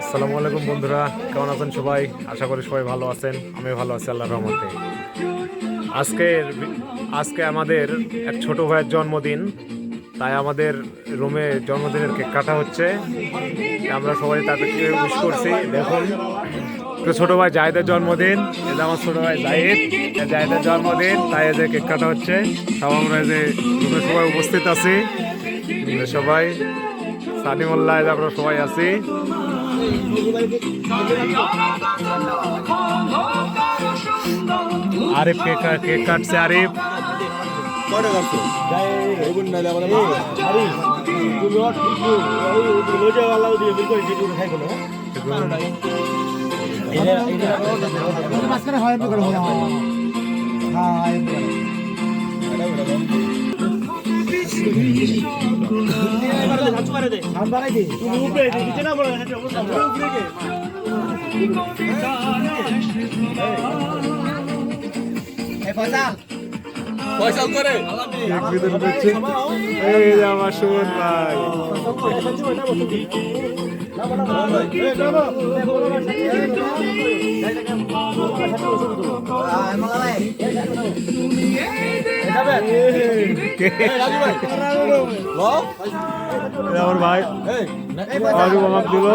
আসসালামু আলাইকুম বন্ধুরা, কেমন আছেন সবাই? আশা করি সবাই ভালো আছেন। আমি ভালো আছি আল্লাহর রহমতে। আজকে আমাদের এক ছোট ভাইয়ের জন্মদিন, তাই আমাদের রুমে জন্মদিনের কেক কাটা হচ্ছে। আমরা সবাই তাদেরকে উইশ করছি। দেখুন, ছোট ভাই জাহিদের জন্মদিন, এটা আমার ছোট ভাই জাহিদের জন্মদিন, তাই যে কেক কাটা হচ্ছে। সব আমরা যে রুমে সবাই উপস্থিত আছি, সবাই সানিমুল্লাহ, আমরা সবাই আছি। আরিফ কেক কাটছে। আরিফ আমার সুমন ভাই, আমার ভাই আমাকে দিল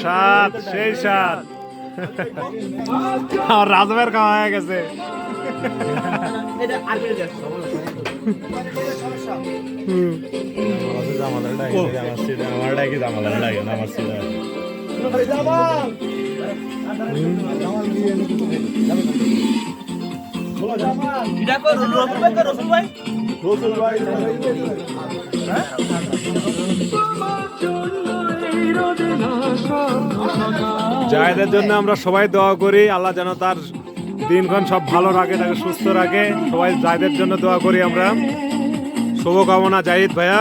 সাত, সেই সাত। আমার রাজমের খাওয়া হয়ে গেছে। জাহিদের জন্য আমরা সবাই দোয়া করি, আল্লাহ যেন তার দিনক্ষণ সব ভালো রাখে, তাকে সুস্থ রাখে। সবাই জাহিদের জন্য দোয়া করি আমরা। শুভকামনা জাহিদ ভাইয়া।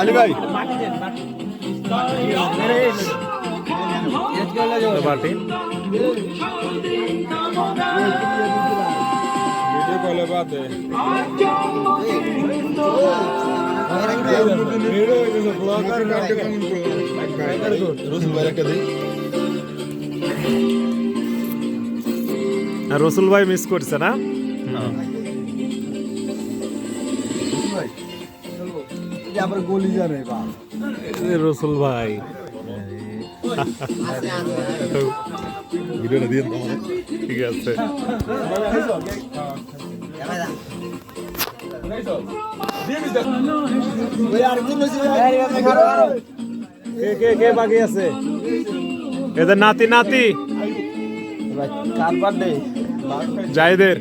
আলী ভাই বাটি রসুল ভাই মিস করছে না? রসুল ভাই ভিডিওটা দিয়ে ঠিক আছে। কে বাকি আছে? এদের নাতি জাহিদের।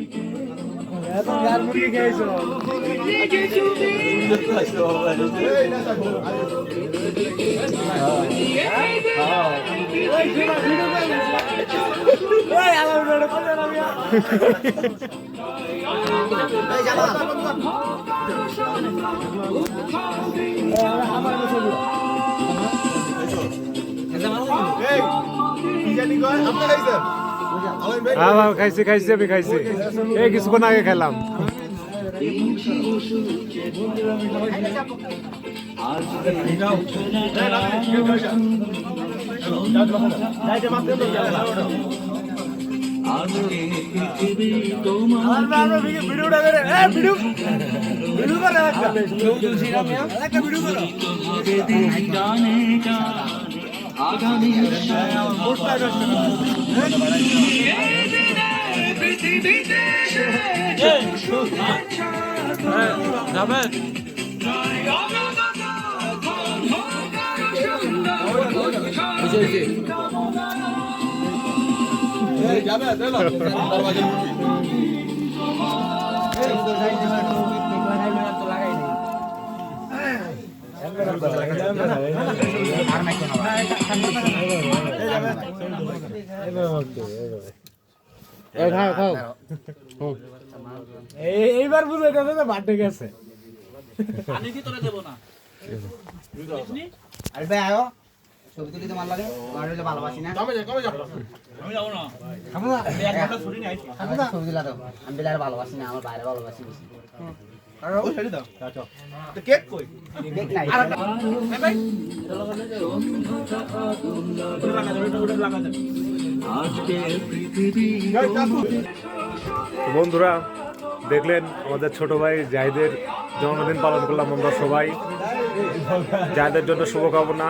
খাইছি আমি খাইছি, এই কিছুক্ষণ আগে খেলাম। এইবার বুঝে গেছে যে বার্থডে গেছে। আমি কি তোরে দেব না আরে ভাই আয়ো ছবি তুলি তোমার লাগে আর হইলে ভালোবাসি না আমি যাব না খাবো না এক ঘন্টা ছুটি নিয়ে আইছি খাবো না ছবি তুলা দাও আমি বিলে আর ভালোবাসি না আমার বাইরে ভালোবাসি বেশি আর ও ছেড়ে দাও তো কেক কই দেখ নাই ভাই লাগা দে তো বন্ধুরা দেখলেন আমাদের ছোট ভাই জাহিদের জন্মদিন পালন করলাম আমরা সবাই। জাহিদের জন্য শুভকামনা,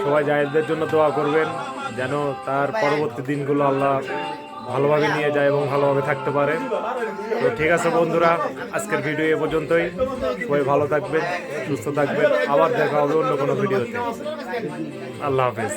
সবাই জাহিদের জন্য দোয়া করবেন যেন তার পরবর্তী দিনগুলো আল্লাহ ভালোভাবে নিয়ে যায় এবং ভালোভাবে থাকতে পারে। তো ঠিক আছে বন্ধুরা, আজকের ভিডিও এ পর্যন্তই। সবাই ভালো থাকবেন, সুস্থ থাকবেন, আবার দেখা হবে অন্য কোনো ভিডিওতে। আল্লাহ হাফেজ।